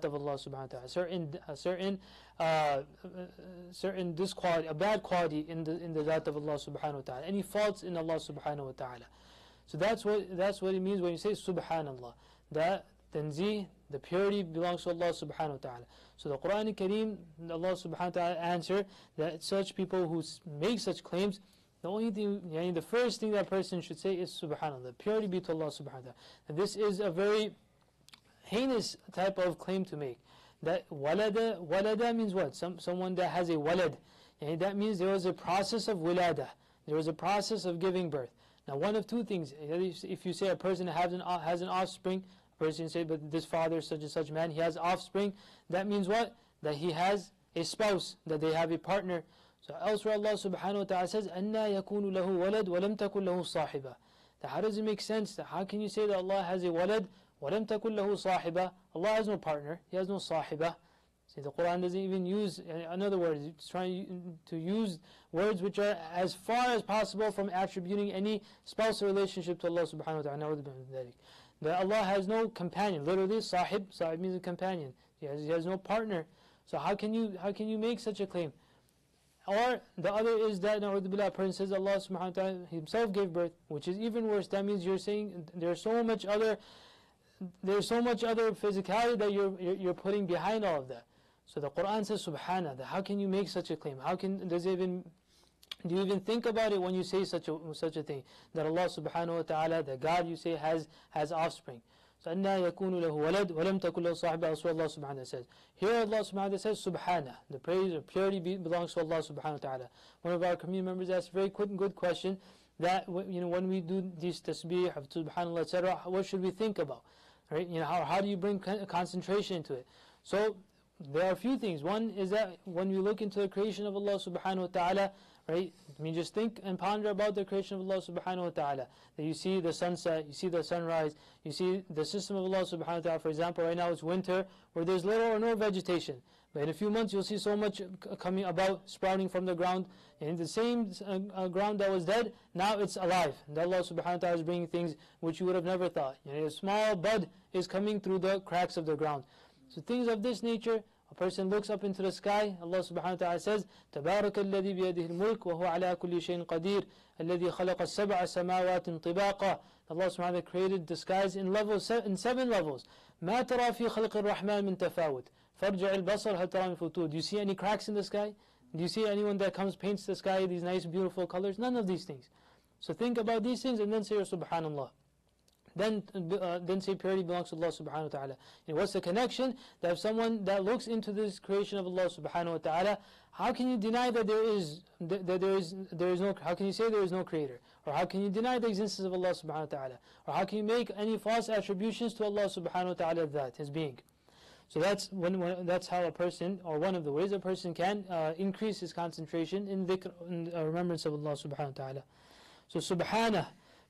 dhat of Allah subhanahu wa ta'ala, certain disquality, a bad quality in the dhat of Allah subhanahu wa ta'ala, any faults in Allah subhanahu wa ta'ala. So that's what it means when you say subhanallah. That tanzih, the purity belongs to Allah subhanahu wa ta'ala. So the Quran al-Kareem, Allah subhanahu wa ta'ala answer that such people who make such claims, the only thing, the first thing that person should say is subhanallah, purity be to Allah subhanahu wa ta'ala. And this is a very heinous type of claim to make. That walada means what? Someone that has a walad. That means there was a process of wilada. There was a process of giving birth. Now one of two things, if you say a person has an offspring, a person say, but this father, such and such man, he has offspring, that means what? That he has a spouse, that they have a partner. So elsewhere Allah subhanahu wa ta'ala says, أَنَّا يَكُونُ لَهُ وَلَدْ وَلَمْ تَكُنْ لَهُ صَاحِبًا. How does it make sense? How can you say that Allah has a walad, وَلَمْ تَكُنْ لَهُ صَاحِبًا? Allah has no partner, He has no sahibah. See, the Quran doesn't even use, in other words, it's trying to use words which are as far as possible from attributing any spousal relationship to Allah subhanahu wa ta'ala. That Allah has no companion. Literally, sahib means a companion. He has no partner. So how can you make such a claim? Or the other is that a person says Allah subhanahu wa ta'ala Himself gave birth, which is even worse. That means you're saying there's so much other physicality that you're putting behind all of that. So the Quran says subhana, that how can you make such a claim? Do you even think about it when you say such a thing? That Allah subhanahu wa ta'ala, that God you say has offspring. So أَنَّا يَكُونُ لَهُ وَلَدْ وَلَمْ تَكُنْ لَهُ صَاحِبًا. That's what Allah subhanahu wa ta'ala says. Here Allah subhanahu wa ta'ala says subhana, the praise or purity belongs to Allah subhanahu wa ta'ala. One of our community members asked a very quick and good question, that when we do these tasbih of subhanallah etc., what should we think about? Right? How do you bring concentration into it? So there are a few things. One is that when we look into the creation of Allah subhanahu wa ta'ala, right, just think and ponder about the creation of Allah subhanahu wa ta'ala. That you see the sunset, you see the sunrise, you see the system of Allah subhanahu wa ta'ala. For example, right now it's winter where there's little or no vegetation. But in a few months you'll see so much coming about, sprouting from the ground. And the same ground that was dead, now it's alive. And Allah subhanahu wa ta'ala is bringing things which you would have never thought. A small bud is coming through the cracks of the ground. So things of this nature, a person looks up into the sky, Allah subhanahu wa ta'ala says, تَبَارَكَ الَّذِي بِيَدِهِ الْمُلْكُ وَهُوَ عَلَى كُلِّ شَيْءٍ قَدِيرٌ الَّذِي خَلَقَ السَّبْعَ سَمَاوَاتٍ طِبَاقًا. Allah subhanahu wa ta'ala created the skies in 7 levels. مَا تَرَى فِي خَلْقِ الرَّحْمَنِ مِنْ تَفَاوُتٍ فَارْجِعِ الْبَصَرَ هَلْ تَرَى مِنْ فُطُورٍ. Do you see any cracks in the sky? Do you see anyone that comes, paints the sky these nice beautiful colors? None of these things. So think about these things and then say subhanallah. Then say purity belongs to Allah subhanahu wa ta'ala. What's the connection? That if someone that looks into this creation of Allah subhanahu wa ta'ala, how can you deny that there is no, how can you say there is no creator? Or how can you deny the existence of Allah subhanahu wa ta'ala? Or how can you make any false attributions to Allah subhanahu wa ta'ala, that His being? So that's how a person, or one of the ways a person can increase his concentration in dhikr, in remembrance of Allah subhanahu wa ta'ala. So subhanah,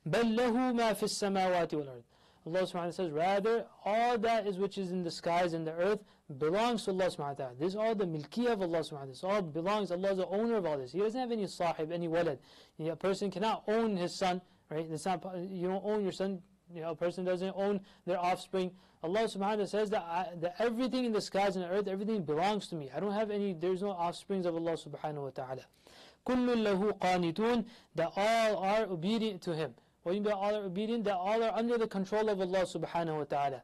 بَلْ لَهُ مَا فِي السَّمَاوَاتِ وَالْأَرْضِ. Allah subhanahu wa ta'ala says, rather, all that is which is in the skies and the earth belongs to Allah subhanahu wa ta'ala. This is all the milkiyah of Allah subhanahu wa ta'ala. This all belongs, Allah is the owner of all this. He doesn't have any sahib, any walad. A person cannot own his son, right? It's not, you don't own your son. A person doesn't own their offspring. Allah subhanahu wa ta'ala says that everything in the skies and the earth, everything belongs to me. I don't have any, there's no offsprings of Allah subhanahu wa ta'ala. كُلٌّ لَهُ قَانِتُونَ. That all are obedient to Him. What do you mean by all are obedient? That all are under the control of Allah subhanahu wa ta'ala.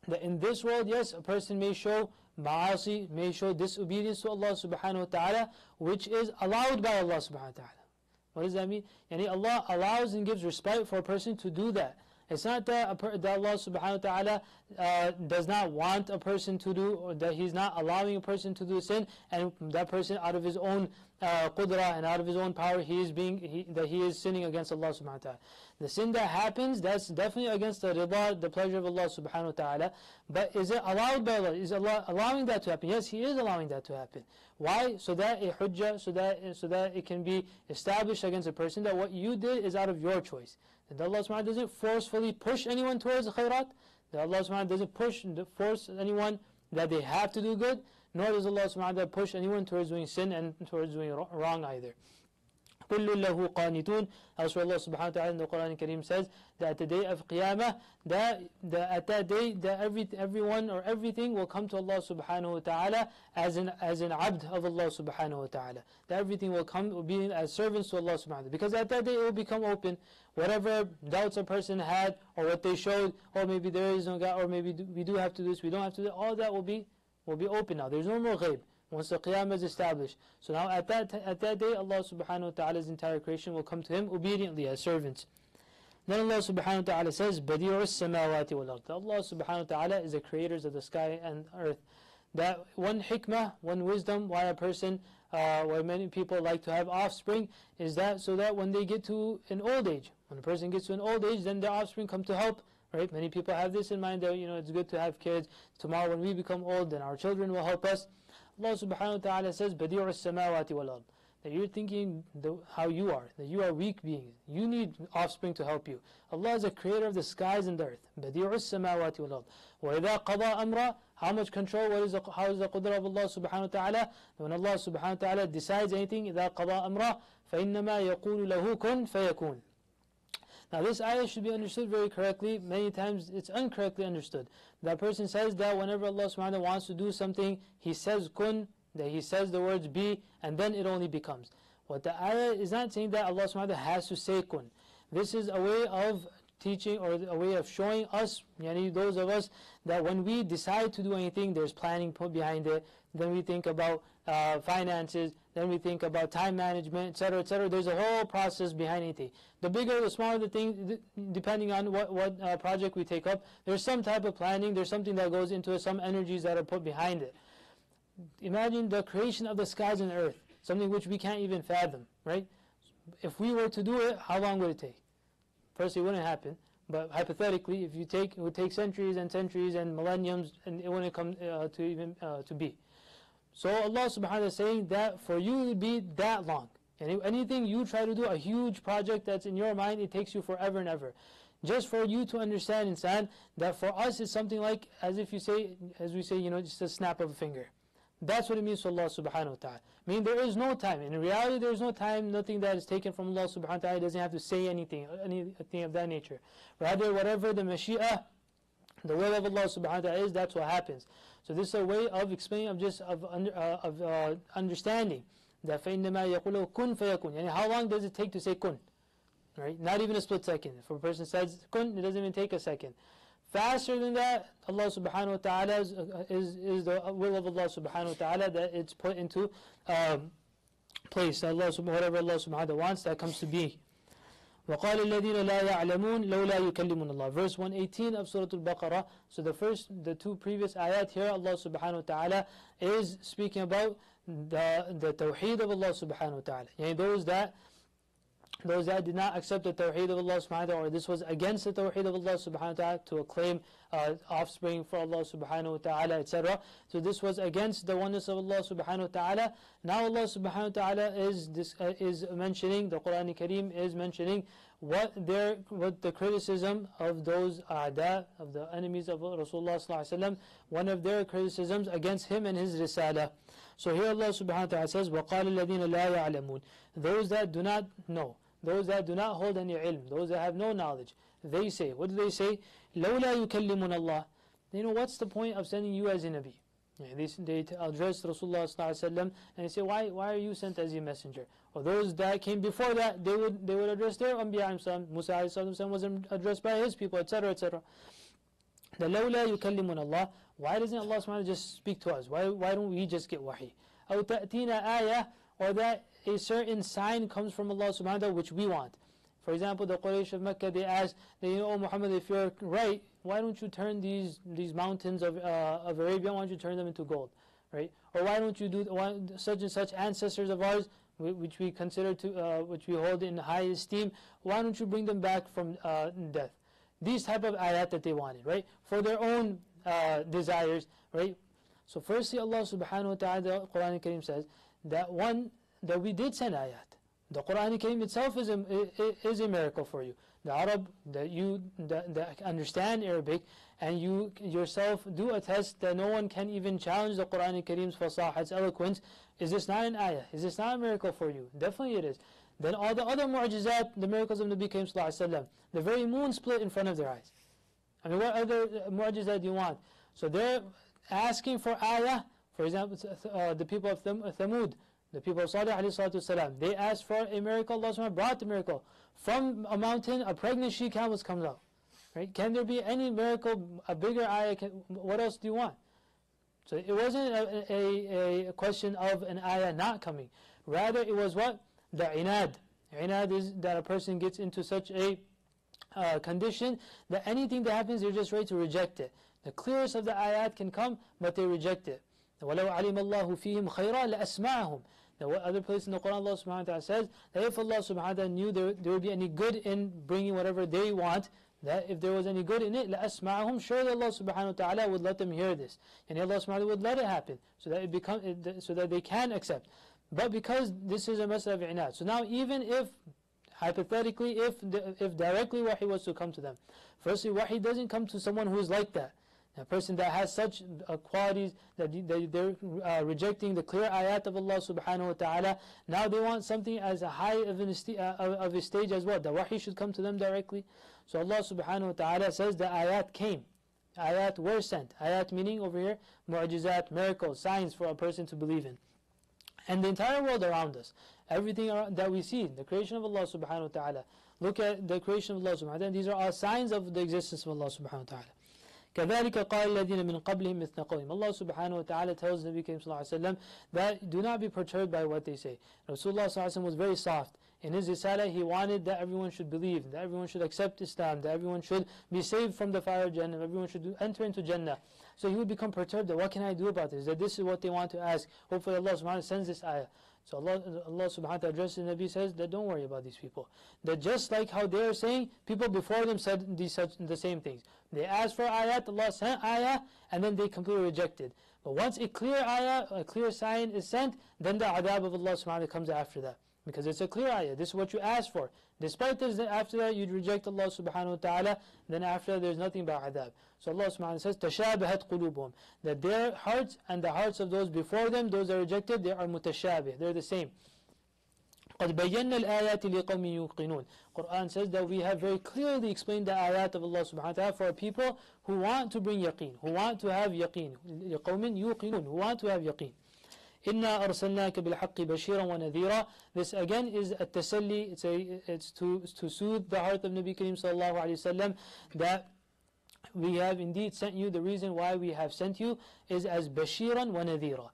That in this world, yes, a person may show ma'asi, may show disobedience to Allah subhanahu wa ta'ala, which is allowed by Allah subhanahu wa ta'ala. What does that mean? Allah allows and gives respite for a person to do that. It's not that Allah subhanahu wa ta'ala does not want a person to do, or that He's not allowing a person to do a sin, and that person out of his own qudra and out of his own power, he is sinning against Allah subhanahu wa ta'ala. The sin that happens, that's definitely against the rida, the pleasure of Allah subhanahu wa ta'ala. But is it allowed by Allah? Is Allah allowing that to happen? Yes, He is allowing that to happen. Why? So that a hujjah, so that it can be established against a person that what you did is out of your choice. And Allah subhanahu wa ta'ala doesn't forcefully push anyone towards the khairat. That Allah subhanahu wa ta'ala doesn't force anyone that they have to do good, nor does Allah subhanahu wa ta'ala push anyone towards doing sin and towards doing wrong either. قُلْ كُلٌّ لَهُ قَانِتُونَ. Elsewhere Allah subhanahu wa ta'ala in the Quran Kareem says that at the day of Qiyamah, at that day, that everyone or everything will come to Allah subhanahu wa ta'ala as an abd of Allah subhanahu wa ta'ala. That everything will be as servants to Allah subhanahu wa ta'ala. Because at that day it will become open. Whatever doubts a person had, or what they showed, or maybe there is no God, or maybe we do have to do this, we don't have to do that, all that will be open now. There's no more ghaib once the Qiyamah is established. So now at that day, Allah subhanahu wa ta'ala's entire creation will come to Him obediently as servants. Then Allah subhanahu wa ta'ala says, بَدِيعُ السَّمَاوَاتِ وَالْأَرْضِ. Allah subhanahu wa ta'ala is the creators of the sky and earth. That one hikmah, one wisdom, why many people like to have offspring, is that so that when they get to an old age, when a person gets to an old age, then their offspring come to help. Right? Many people have this in mind that it's good to have kids. Tomorrow when we become old, then our children will help us. Allah subhanahu wa ta'ala says, بَدِيعُ السَّمَاوَاتِ وَالْأَرْضِ. That you're thinking how you are, that you are weak beings. You need offspring to help you. Allah is the creator of the skies and the earth. بَدِيعُ السَّمَاوَاتِ وَالْأَرْضِ. وَإِذَا قَضَى أَمْرًا. How much control, how is the qudra of Allah subhanahu wa ta'ala? When Allah subhanahu wa ta'ala decides anything, إِذَا قَضَى أَمْرًا فَإِنَّمَا يَقُولُ لَهُ كُن فَيَكُونُ. Now this ayah should be understood very correctly. Many times it's incorrectly understood. That person says that whenever Allah subhanahu wa ta'ala wants to do something, He says kun, that He says the words be, and then it only becomes. What the ayah is not saying that Allah subhanahu wa ta'ala has to say kun. This is a way of teaching, or a way of showing us, those of us, that when we decide to do anything, there's planning put behind it. Then we think about finances, then we think about time management, etc., etc. There's a whole process behind anything. The bigger, the smaller the thing, depending on what project we take up, there's some type of planning, there's something that goes into it, some energies that are put behind it. Imagine the creation of the skies and earth, something which we can't even fathom, right? If we were to do it, how long would it take? First, it wouldn't happen. But hypothetically, it would take centuries and centuries and millenniums, and it wouldn't come to be. So Allah subhanahu wa ta'ala is saying that for you it would be that long. And anything you try to do, a huge project that's in your mind, it takes you forever and ever. Just for you to understand, insan, that for us it's something like, as we say, just a snap of a finger. That's what it means for Allah subhanahu wa ta'ala. I mean, there is no time. In reality, there is no time, nothing that is taken from Allah subhanahu wa ta'ala. He doesn't have to say anything of that nature. Rather, whatever the mashi'ah, the will of Allah subhanahu wa ta'ala is, that's what happens. So this is a way of explaining, of understanding that فَإِنَّمَا يَقُولُ كُن فَيَكُن. How long does it take to say kun? Right? Not even a split second. If a person says kun, it doesn't even take a second. Faster than that, Allah subhanahu wa ta'ala is the will of Allah subhanahu wa ta'ala, that it's put into place. Whatever Allah subhanahu wa ta'ala wants, that comes to be. وَقَالَ الَّذِينَ لَا يَعْلَمُونَ لَوْلَا يُكَلِّمُنَ اللَّهُ. Verse 118 of Surah Al-Baqarah. So the two previous ayat here, Allah subhanahu wa ta'ala is speaking about the tawheed of Allah subhanahu wa ta'ala. Those that did not accept the tawheed of Allah subhanahu wa ta'ala, or this was against the tawheed of Allah subhanahu wa ta'ala, to acclaim offspring for Allah subhanahu wa ta'ala, etc. So this was against the oneness of Allah subhanahu wa ta'ala. Now Allah subhanahu wa ta'ala is mentioning, the Quran Kareem is mentioning what the criticism of those a'da, of the enemies of Rasulullah sallallahu alaihi wasallam, one of their criticisms against him and his risala. So here Allah subhanahu wa ta'ala says, وَقَالَ الَّذِينَ لَا يَعْلَمُونَ. Those that do not know, those that do not hold any ilm, those that have no knowledge, they say, what do they say? لَوْلَا يُكَلِّمُنَ اللَّهِ. What's the point of sending you as a Nabi? They address Rasulullah sallallahu alaihi wasallam and they say, why are you sent as a messenger? Or those that came before that, they would address their Anbiya. Musa was addressed by his people, etc., etc. The لَوْلَا يُكَلِّمُنَ اللَّهِ. Why doesn't Allah subhanahu wa ta'ala just speak to us? Why don't we just get wahi? أَوْ تَأْتِينَا آيَةً. Or that a certain sign comes from Allah subhanahu wa ta'ala which we want. For example, the Quraysh of Mecca, they asked, oh Muhammad, if you're right, why don't you turn these mountains of Arabia, why don't you turn them into gold? Right? Or why don't you do such and such ancestors of ours, which we consider which we hold in high esteem, why don't you bring them back from death? These type of ayat that they wanted, right? For their own desires, right? So firstly, Allah subhanahu wa ta'ala, the Quran Kareem says, that we did send ayat. The Quran Kareem itself is a miracle for you. The Arab, that understand Arabic, and you yourself do attest that no one can even challenge the Quran Kareem's fasahah, its eloquence. Is this not an ayah? Is this not a miracle for you? Definitely it is. Then all the other mu'jizat, the miracles of Nabi Karim Sallallahu Alaihi Wasallam, the very moon split in front of their eyes. I mean, what other mu'jizat do you want? So they're asking for ayah. For example, the people of Thamud, the people of Salih alayhi salatu wasalam, they asked for a miracle. Allah subhanahu wa ta'ala brought the miracle. From a mountain, a pregnant she-camel comes out. Right? Can there be any miracle, a bigger ayah? What else do you want? So it wasn't a question of an ayah not coming. Rather, it was what? The inad. Inad is that a person gets into such a condition that anything that happens, they're just ready to reject it. The clearest of the ayat can come, but they reject it. وَلَوْ عَلِمَ اللَّهُ فِيهِمْ خَيْرًا لَأَسْمَعَهُم. Now, other place in the Quran, Allah subhanahu wa ta'ala says that if Allah subhanahu wa ta'ala knew there would be any good in bringing whatever they want, that if there was any good in it, لَأَسْمَعَهُم, surely Allah subhanahu wa ta'ala would let them hear this. And Allah subhanahu wa ta'ala would let it happen, so that so that they can accept. But because this is a mas'ala of inad, so now even if, hypothetically, if directly wahi was to come to them, firstly, wahi doesn't come to someone who is like that. A person that has such qualities that they're rejecting the clear ayat of Allah subhanahu wa ta'ala. Now they want something as a high of a stage as well. The wahi should come to them directly. So Allah subhanahu wa ta'ala says the ayat came. Ayat were sent. Ayat meaning over here, mu'jizat, miracles, signs for a person to believe in. And the entire world around us, everything that we see, the creation of Allah subhanahu wa ta'ala. Look at the creation of Allah subhanahu wa ta'ala. These are all signs of the existence of Allah subhanahu wa ta'ala. كذلك قال الذين من قبلهم مثل قولهم. Allah subhanahu wa ta'ala tells Nabi Karim sallallahu alaihi wasallam that do not be perturbed by what they say. Rasulullah sallallahu alaihi wasallam was very soft. In his risala, he wanted that everyone should believe, that everyone should accept Islam, that everyone should be saved from the fire of Jannah, everyone should enter into Jannah. So he would become perturbed that what can I do about this? That this is what they want to ask. Hopefully Allah subhanahu wa ta'ala sends this ayah. So Allah subhanahu wa ta'ala addresses the Nabi, says that don't worry about these people. That just like how they are saying, people before them said the same things. They asked for ayat, Allah sent ayah, and then they completely rejected. But once a clear ayah, a clear sign is sent, then the adab of Allah subhanahu wa ta'ala comes after that. Because it's a clear ayah, this is what you asked for. Despite this, then after that you'd reject Allah subhanahu wa ta'ala, then after that there's nothing but adab. So Allah subhanahu wa ta'ala says, تَشَابَهَتْ قُلُوبُهُم, that their hearts and the hearts of those before them, those that are rejected, they are mutashabih, they're the same. قَدْ بَيَّنَّا الْآيَاتِ لِقَوْمٍ يُوقِنُونَ. Quran says that we have very clearly explained the ayat of Allah subhanahu wa ta'ala for people who want to bring yaqeen, who want to have yaqeen. لِقَوْمٍ يُوقِنُونَ, who want to have yaqeen. إِنَّا أَرْسَلْنَاكَ بِالْحَقِّ بَشِيرًا وَنَذِيرًا. This again is a tasalli, it's to soothe the heart of Nabi Karim sallallahu alayhi wasallam, that we have indeed sent you. The reason why we have sent you is as bashiran wa nadhira,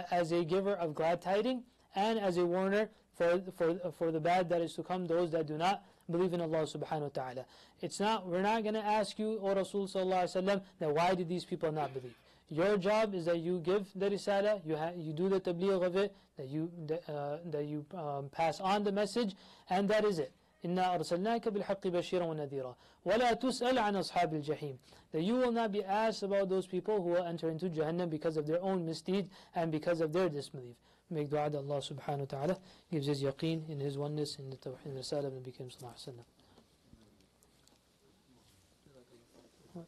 as a giver of glad tidings and as a warner for the bad that is to come, those that do not believe in Allah subhanahu wa ta'ala. We're not going to ask you, O Rasul sallallahu alayhi wasallam, that why did these people not believe? Your job is that you give the risala, you do the tabligh of it, that you pass on the message, and that is it. إِنَّا أَرْسَلْنَاكَ بِالْحَقِّ بَشِيرًا وَنَذِيرًا وَلَا تُسْأَلْ عَنْ أَصْحَابِ الْجَحِيمِ. That you will not be asked about those people who will enter into Jahannam because of their own misdeed and because of their disbelief. Make dua that Allah subhanahu wa ta'ala gives his yaqeen in his oneness in the tawheed and risala of Nabi Karim sallallahu alayhi wa sallam.